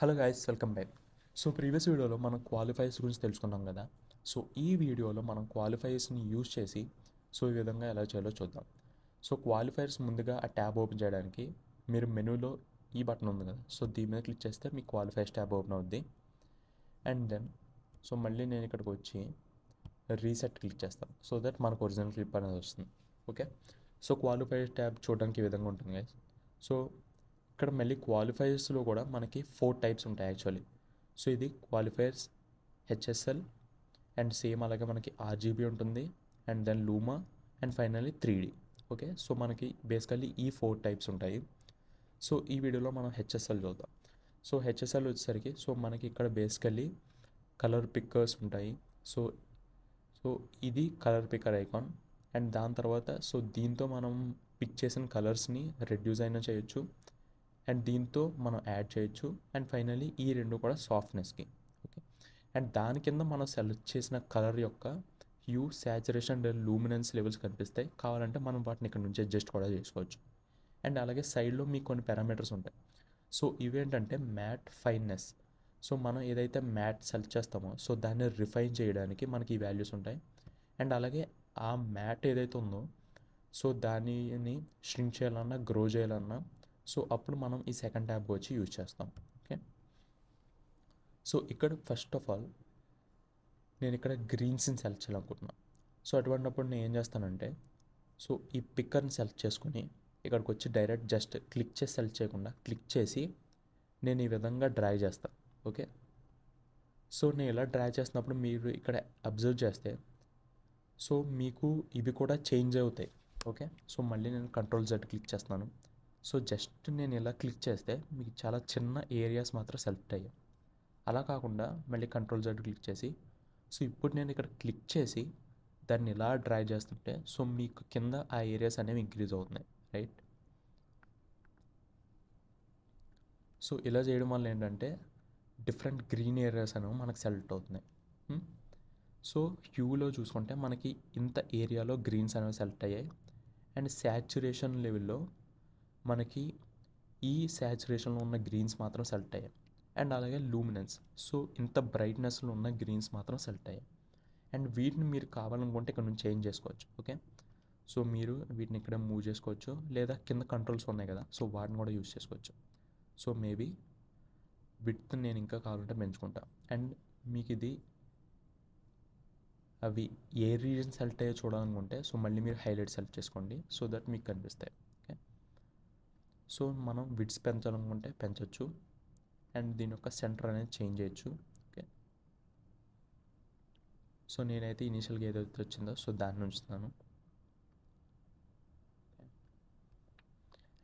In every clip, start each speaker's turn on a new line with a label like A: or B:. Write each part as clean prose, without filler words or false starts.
A: Hello guys, welcome back. So previous వీడియోలో మనం qualifiers గురించి తెలుసుకున్నాం కదా. సో ఈ వీడియోలో మనం క్వాలిఫైర్స్ని యూజ్ చేసి ఈ విధంగా ఎలా చేయాలో చూద్దాం. సో క్వాలిఫైర్స్ ముందుగా ఆ ట్యాబ్ ఓపెన్ చేయడానికి మీరు మెనూలో ఈ బటన్ ఉంది కదా, సో దీని మీద క్లిక్ చేస్తే మీ క్వాలిఫైర్స్ ట్యాబ్ ఓపెన్ అవుద్ది. అండ్ దెన్ మళ్ళీ నేను ఇక్కడికి వచ్చి రీసెట్ క్లిక్ చేస్తాను సో దట్ మనకు ఒరిజినల్ క్లిప్ అనేది వస్తుంది. ఓకే, సో క్వాలిఫైర్ ట్యాబ్ చూడడానికి ఈ విధంగా ఉంటుంది గైస్. సో ఇక్కడ మళ్ళీ క్వాలిఫైయర్స్లో కూడా మనకి 4 టైప్స్ ఉంటాయి యాక్చువల్లీ. సో ఇది క్వాలిఫైయర్స్, హెచ్ఎస్ఎల్, అండ్ సేమ్ అలాగే మనకి ఆర్జీబీ ఉంటుంది, and then luma, and finally 3D. Okay, so మనకి బేసికల్లీ ఈ 4 టైప్స్ ఉంటాయి. సో ఈ వీడియోలో మనం హెచ్ఎస్ఎల్ చూద్దాం. సో హెచ్ఎస్ఎల్ వచ్చేసరికి మనకి ఇక్కడ బేసికల్లీ కలర్ పిక్కర్స్ ఉంటాయి. సో సో ఇది కలర్ పిక్కర్ ఐకాన్. అండ్ దాని తర్వాత దీంతో మనం పిక్ చేసిన కలర్స్ని రెడ్యూస్ అయినా చేయొచ్చు, అండ్ దీంతో మనం యాడ్ చేయొచ్చు, అండ్ ఫైనలీ ఈ రెండు కూడా సాఫ్ట్నెస్కి. ఓకే, అండ్ దాని కింద మనం సెలెక్ట్ చేసిన కలర్ యొక్క హ్యూ, శాచురేషన్, లూమినెన్స్ లెవెల్స్ కనిపిస్తాయి. కావాలంటే మనం వాటిని ఇక్కడ నుంచి అడ్జస్ట్ కూడా చేసుకోవచ్చు. అండ్ అలాగే సైడ్లో మీకు కొన్ని పారామీటర్స్ ఉంటాయి. సో ఇవేంటంటే మ్యాట్, ఫైన్నెస్. సో మనం ఏదైతే మ్యాట్ సెలెక్ట్ చేస్తామో దాన్ని రిఫైన్ చేయడానికి మనకి ఈ వాల్యూస్ ఉంటాయి. అండ్ అలాగే ఆ మ్యాట్ ఏదైతే ఉందో దానిని ష్రింక్ చేయాలన్నా, గ్రో చేయాలన్నా అప్పుడు మనం ఈ సెకండ్ ట్యాబ్ వచ్చి యూజ్ చేస్తాం. ఓకే, సో ఇక్కడ ఫస్ట్ ఆఫ్ ఆల్ నేను ఇక్కడ గ్రీన్స్ని సెలెక్ట్ చేయాలనుకుంటున్నాను. సో అటువంటిప్పుడు నేను ఏం చేస్తానంటే ఈ పిక్కర్ని సెలెక్ట్ చేసుకుని ఇక్కడికి వచ్చి డైరెక్ట్ జస్ట్ క్లిక్ చేసి సెలెక్ట్ చేయకుండా క్లిక్ చేసి నేను ఈ విధంగా డ్రాగ్ చేస్తాను. ఓకే, సో నేను ఇలా డ్రాగ్ చేసినప్పుడు మీరు ఇక్కడ అబ్జర్వ్ చేస్తే మీకు ఇవి కూడా చేంజ్ అవుతాయి. ఓకే, సో మళ్ళీ నేను కంట్రోల్ జెడ్ క్లిక్ చేస్తున్నాను. సో జస్ట్ నేను ఇలా క్లిక్ చేస్తే మీకు చాలా చిన్న ఏరియాస్ మాత్రం సెలెక్ట్ అయ్యాయి. అలా కాకుండా మళ్ళీ కంట్రోల్ జెడ్ క్లిక్ చేసి ఇప్పుడు నేను ఇక్కడ క్లిక్ చేసి దాన్ని ఇలా డ్రాగ్ చేస్తుంటే మీకు కింద ఆ ఏరియాస్ అనేవి ఇంక్రీజ్ అవుతున్నాయి, రైట్? సో ఇలా చేయడం వల్ల ఏంటంటే డిఫరెంట్ గ్రీన్ ఏరియాస్ అనేవి మనకు సెలెక్ట్ అవుతున్నాయి. సో హ్యూలో చూసుకుంటే మనకి ఇంత ఏరియాలో గ్రీన్స్ అనేవి సెలెక్ట్ అయ్యాయి. అండ్ శాచురేషన్ లెవెల్లో మనకి ఈ శాచురేషన్లో ఉన్న గ్రీన్స్ మాత్రం సెలెక్ట్ అయ్యాయి. అండ్ అలాగే లూమినెన్స్, ఇంత బ్రైట్నెస్లో ఉన్న గ్రీన్స్ మాత్రం సెలెక్ట్ అయ్యాయి. అండ్ వీటిని మీరు కావాలనుకుంటే ఇక్కడ నుంచి చేంజ్ చేసుకోవచ్చు. ఓకే, సో మీరు వీటిని ఇక్కడ మూవ్ చేసుకోవచ్చు, లేదా కింద కంట్రోల్స్ ఉన్నాయి కదా, వాటిని కూడా యూజ్ చేసుకోవచ్చు. మేబీ విడ్త్ నేను ఇంకా కావాలంటే పెంచుకుంటా. అండ్ మీకు ఇది అవి ఏ రీజన్ సెలెక్ట్ అయ్యో చూడాలనుకుంటే మళ్ళీ మీరు హైలైట్ సెలెక్ట్ చేసుకోండి సో దట్ మీకు కనిపిస్తాయి. ఓకే, మనం విడ్స్ పెంచాలనుకుంటే పెంచవచ్చు, అండ్ దీని యొక్క సెంటర్ అనేది చేంజ్ చేయొచ్చు. ఓకే, నేనైతే ఇనీషియల్గా ఏదైతే వచ్చిందో దాన్ని ఉంచుతాను.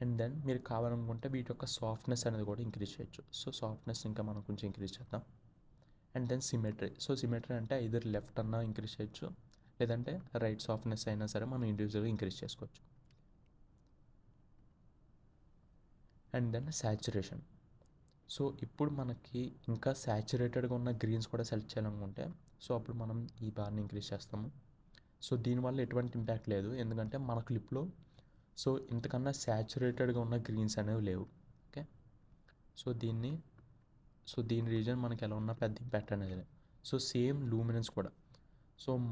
A: అండ్ దెన్ మీరు కావాలనుకుంటే వీటి యొక్క సాఫ్ట్నెస్ అనేది కూడా ఇంక్రీజ్ చేయొచ్చు. సాఫ్ట్నెస్ ఇంకా మనం కొంచెం ఇంక్రీజ్ చేద్దాం. And then symmetry. సిమెట్రీ అంటే ఇద్దరు లెఫ్ట్ అన్నా ఇంక్రీజ్ చేయొచ్చు, లేదంటే రైట్ సాఫ్ట్నెస్ అయినా సరే మనం ఇండివిజువల్గా ఇంక్రీజ్ చేసుకోవచ్చు. And then saturation. ఇప్పుడు మనకి ఇంకా శాచురేటెడ్గా ఉన్న గ్రీన్స్ కూడా సెలెక్ట్ చేయాలనుకుంటే అప్పుడు మనం ఈ బార్ని ఇంక్రీజ్ చేస్తాము. దీనివల్ల ఎటువంటి ఇంపాక్ట్ లేదు, ఎందుకంటే మన క్లిప్లో ఇంతకన్నా శాచురేటెడ్గా ఉన్న గ్రీన్స్ అనేవి లేవు. ఓకే, దీని రీజన్ మనకి ఎలా ఉన్నా పెద్ద ఇంపాక్ట్ అనేది లేదు. సేమ్ లూమినెన్స్ కూడా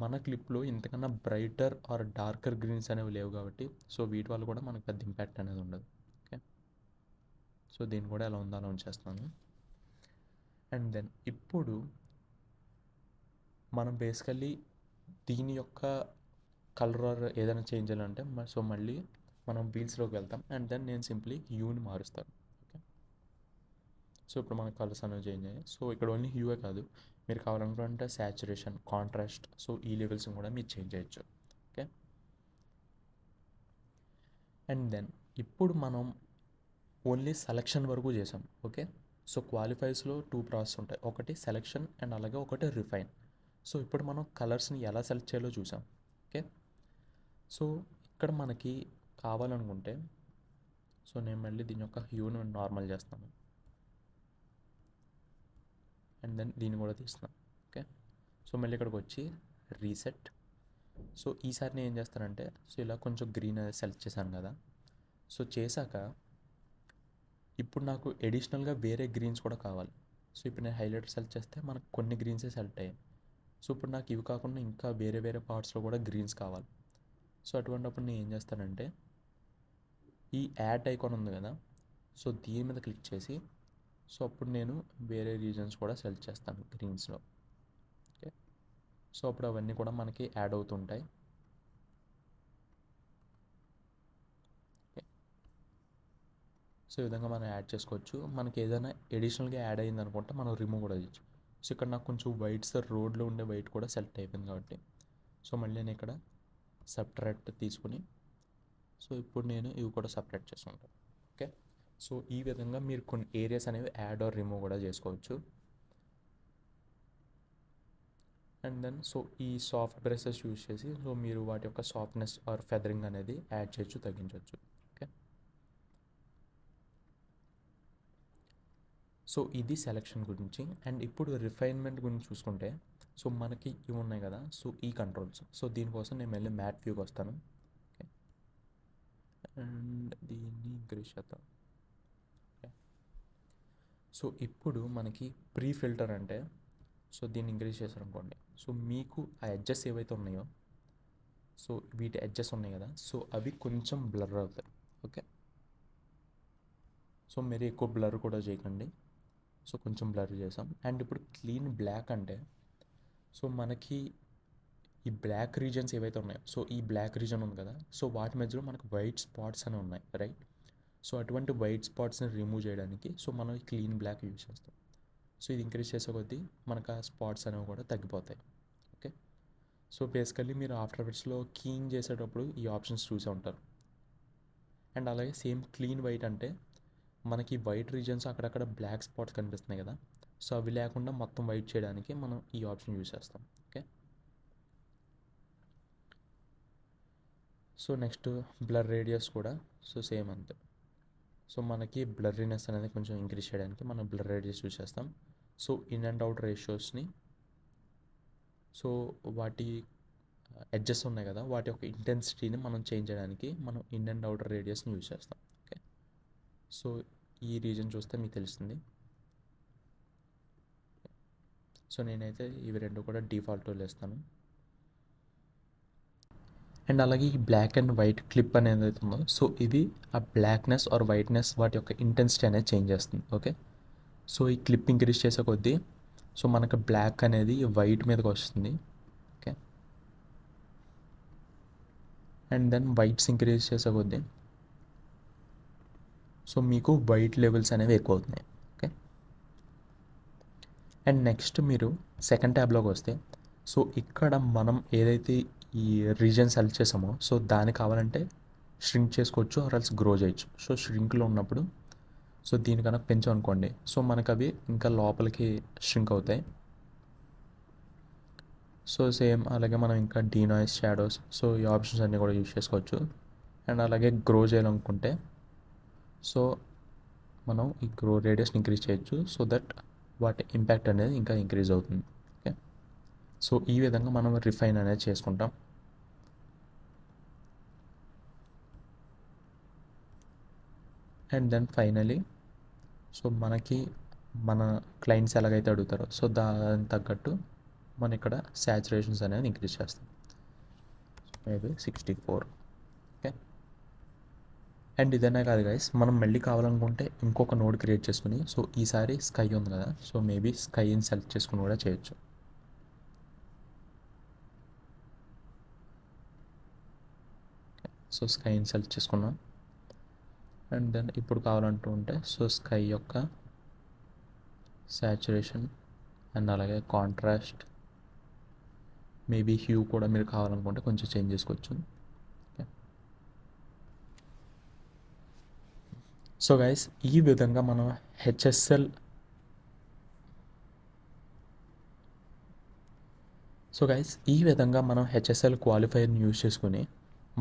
A: మన క్లిప్లో ఇంతకన్నా బ్రైటర్ ఆర్ డార్కర్ గ్రీన్స్ అనేవి లేవు కాబట్టి వీటి వల్ల కూడా మనకు పెద్ద ఇంపాక్ట్ అనేది ఉండదు. ఓకే, దీన్ని కూడా ఎలా ఉందో అలా ఉంచేస్తాను. అండ్ దెన్ ఇప్పుడు మనం బేసికల్లీ దీని యొక్క కలర్ ఆర్ ఏదైనా చేంజ్ చేయాలంటే మళ్ళీ మనం వీల్స్లోకి వెళ్తాం. అండ్ దెన్ నేను సింప్లీ హ్యూని మారుస్తాను. ఓకే, ఇప్పుడు మన కలర్స్ అనేవి చేంజ్ అయ్యాయి. ఇక్కడ ఓన్లీ హ్యూయే కాదు, మీరు కావాలనుకుంటే శాచురేషన్, కాంట్రాస్ట్, ఈ లెవెల్స్ కూడా మీరు చేంజ్ చేయొచ్చు. ఓకే, అండ్ దెన్ ఇప్పుడు మనం ఓన్లీ సెలెక్షన్ వరకు చేసాం. ఓకే, క్వాలిఫైస్లో 2 ప్రాసెస్ ఉంటాయి, ఒకటి సెలెక్షన్ అండ్ అలాగే ఒకటి రిఫైన్. ఇప్పుడు మనం కలర్స్ని ఎలా సెలెక్ట్ చేయాలో చూసాం. ఓకే, ఇక్కడ మనకి కావాలనుకుంటే నేను మళ్ళీ దీని యొక్క హ్యూని నార్మల్ చేస్తాను, అండ్ దెన్ దీన్ని కూడా తీస్తున్నాను. ఓకే, మళ్ళీ ఇక్కడికి వచ్చి రీసెట్. ఈసారి నేను ఏం చేస్తానంటే ఇలా కొంచెం గ్రీన్ అనేది సెలెక్ట్ చేశాను కదా, చేశాక ఇప్పుడు నాకు ఎడిషనల్గా వేరే గ్రీన్స్ కూడా కావాలి. సో ఇప్పుడు నేను హైలైటర్ సెలెక్ట్ చేస్తే మనకు కొన్ని గ్రీన్సే సెలెక్ట్ అయ్యాయి. సో ఇప్పుడు నాకు ఇవి కాకుండా ఇంకా వేరే వేరే పార్ట్స్లో కూడా గ్రీన్స్ కావాలి. సో అటువంటిప్పుడు నేను ఏం చేస్తానంటే ఈ యాడ్ ఐకాన్ ఉంది కదా, సో దీని మీద క్లిక్ చేసి సో అప్పుడు నేను వేరే రీజన్స్ కూడా సెలెక్ట్ చేస్తాను గ్రీన్స్లో. ఓకే, సో అప్పుడు అవన్నీ కూడా మనకి యాడ్ అవుతుంటాయి. సో ఈ విధంగా మనం యాడ్ చేసుకోవచ్చు. మనకి ఏదైనా ఎడిషనల్గా యాడ్ అయింది అనుకుంటే మనం రిమూవ్ కూడా చేయొచ్చు. సో ఇక్కడ నాకు కొంచెం వైట్స్ రోడ్లో ఉండే వైట్ కూడా సెలెక్ట్ అయిపోయింది కాబట్టి సో మళ్ళీ నేను ఇక్కడ సబ్ట్రాక్ట్ తీసుకుని సో ఇప్పుడు నేను ఇవి కూడా సపరేట్ చేసుకుంటాను. ఓకే, సో ఈ విధంగా మీరు కొన్ని ఏరియాస్ అనేవి యాడ్ ఆర్ రిమూవ్ కూడా చేసుకోవచ్చు. అండ్ దెన్ సో ఈ సాఫ్ట్ బ్రషెస్ యూజ్ చేసి సో మీరు వాటి యొక్క సాఫ్ట్నెస్ ఆర్ ఫెదరింగ్ అనేది యాడ్ చేయొచ్చు, తగ్గించవచ్చు. ఓకే, సో ఇది సెలెక్షన్ గురించి. అండ్ ఇప్పుడు రిఫైన్మెంట్ గురించి చూసుకుంటే సో మనకి ఇవి ఉన్నాయి కదా, సో ఈ కంట్రోల్స్. సో దీనికోసం నేను మళ్ళీ మ్యాట్ వ్యూకి వస్తాను. ఓకే, అండ్ దీన్ని ఇంక్రీజ్ చేద్దాం. ఓకే, సో ఇప్పుడు మనకి ప్రీ ఫిల్టర్ అంటే సో దీన్ని ఇంక్రీజ్ చేశారనుకోండి, సో మీకు ఆ ఎడ్జెస్ ఏవైతే ఉన్నాయో సో వీటి ఎడ్జెస్ ఉన్నాయి కదా, సో అవి కొంచెం బ్లర్ అవుతాయి. ఓకే, సో మీరు ఎక్కువ బ్లర్ కూడా చేయకండి. సో కొంచెం బ్లర్ చేసాం. అండ్ ఇప్పుడు క్లీన్ బ్లాక్ అంటే సో మనకి ఈ బ్లాక్ రీజన్స్ ఏవైతే ఉన్నాయో సో ఈ బ్లాక్ రీజన్ ఉంది కదా, సో వాటి మధ్యలో మనకు వైట్ స్పాట్స్ అనేవి ఉన్నాయి, రైట్? సో అటువంటి వైట్ స్పాట్స్ని రిమూవ్ చేయడానికి సో మనం క్లీన్ బ్లాక్ యూజ్ చేస్తాం. సో ఇది ఇంక్రీజ్ చేసే కొద్దీ మనకు ఆ స్పాట్స్ అనేవి కూడా తగ్గిపోతాయి. ఓకే, సో బేసికల్లీ మీరు ఆఫ్టర్ ఎఫెక్ట్స్లో కీయింగ్ చేసేటప్పుడు ఈ ఆప్షన్స్ చూసే ఉంటారు. అండ్ అలాగే సేమ్ క్లీన్ వైట్ అంటే మనకి వైట్ రీజన్స్ అక్కడక్కడ బ్లాక్ స్పాట్స్ కనిపిస్తున్నాయి కదా, సో అవి లేకుండా మొత్తం వైట్ చేయడానికి మనం ఈ ఆప్షన్ యూజ్ చేస్తాం. Okay, so next blur radius కూడా సో సేమ్ అంతే. సో మనకి బ్లర్రీనెస్ అనేది కొంచెం ఇంక్రీజ్ చేయడానికి మనం బ్లర్ రేడియస్ యూజ్ చేస్తాం. సో ఇన్ అండ్ అవుట్ రేషియోస్ని సో వాటి ఎడ్జెస్ ఉన్నాయి కదా వాటి యొక్క ఇంటెన్సిటీని మనం చేంజ్ చేయడానికి మనం ఇన్ అండ్ అవుట్ రేడియస్ని యూజ్ చేస్తాం. ఓకే, సో ఈ రీజన్ చూస్తే మీకు తెలుస్తుంది. సో నేనైతే ఇవి రెండు కూడా డిఫాల్ట్లో వేస్తాను. అండ్ అలాగే ఈ బ్లాక్ అండ్ వైట్ క్లిప్ అనేది అవుతుందో సో ఇది ఆ బ్లాక్నెస్ ఆర్ వైట్నెస్ వాటి యొక్క ఇంటెన్సిటీ అనేది చేంజ్ చేస్తుంది. ఓకే, సో ఈ క్లిప్ ఇంక్రీజ్ చేసే కొద్దీ సో మనకు బ్లాక్ అనేది వైట్ మీదకి వస్తుంది. Okay, and then whites increase చేసే కొద్దీ సో మీకు వైట్ లెవెల్స్ అనేవి ఎక్కువ అవుతున్నాయి. ఓకే, అండ్ నెక్స్ట్ మీరు సెకండ్ ట్యాబ్లోకి వస్తే సో ఇక్కడ మనం ఏదైతే ఈ రీజన్ సెలెక్ట్ చేసామో సో దానికి కావాలంటే ష్రింక్ చేసుకోవచ్చు ఆర్ ఎల్స్ గ్రో చేయొచ్చు. సో ష్రింక్లో ఉన్నప్పుడు సో దీనికన్నా పెంచాం అనుకోండి సో మనకు అవి ఇంకా లోపలికి ష్రింక్ అవుతాయి. సో సేమ్ అలాగే మనం ఇంకా డీనాయిస్ షాడోస్ సో ఈ ఆప్షన్స్ అన్నీ కూడా యూజ్ చేసుకోవచ్చు. అండ్ అలాగే గ్రో చేయాలనుకుంటే సో మనం ఈ గ్రో రేడియస్ని ఇంక్రీజ్ చేయొచ్చు సో దట్ వాటి ఇంపాక్ట్ అనేది ఇంకా ఇంక్రీజ్ అవుతుంది. ఓకే, సో ఈ విధంగా మనం రిఫైన్ అనేది చేసుకుంటాం. అండ్ దెన్ ఫైనలీ సో మనకి మన క్లయింట్స్ ఎలాగైతే అడుగుతారో సో దానికి తగ్గట్టు మనం ఇక్కడ శాచురేషన్స్ అనేది ఇంక్రీజ్ చేస్తాం, మేబీ 64. ఓకే, అండ్ ఇదనే కాదు గైస్, మనం మళ్ళీ కావాలనుకుంటే ఇంకొక నోడ్ క్రియేట్ చేసుకుని సో ఈసారి స్కై ఉంది కదా సో మేబీ స్కైని సెలెక్ట్ చేసుకుని కూడా చేయొచ్చు. సో స్కైని సెలెక్ట్ చేసుకున్నాం. అండ్ దెన్ ఇప్పుడు కావాలంటూ ఉంటే సో స్కై యొక్క శాచురేషన్ అండ్ అలాగే కాంట్రాస్ట్ మేబీ హ్యూ కూడా మీరు కావాలనుకుంటే కొంచెం చేంజ్ చేసుకోవచ్చు. సో గైస్ ఈ విధంగా మనం హెచ్ఎస్ఎల్ క్వాలిఫైయర్ని యూజ్ చేసుకుని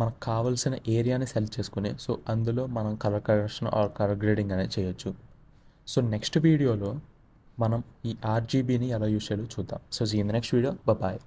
A: మనకు కావాల్సిన ఏరియాని సెలెక్ట్ చేసుకుని సో అందులో మనం colour correction are colour grading అనేది చేయొచ్చు. సో నెక్స్ట్ వీడియోలో మనం ఈ ఆర్జీబీని ఎలా యూజ్ చేయాలో చూద్దాం. So see in the next video, bye.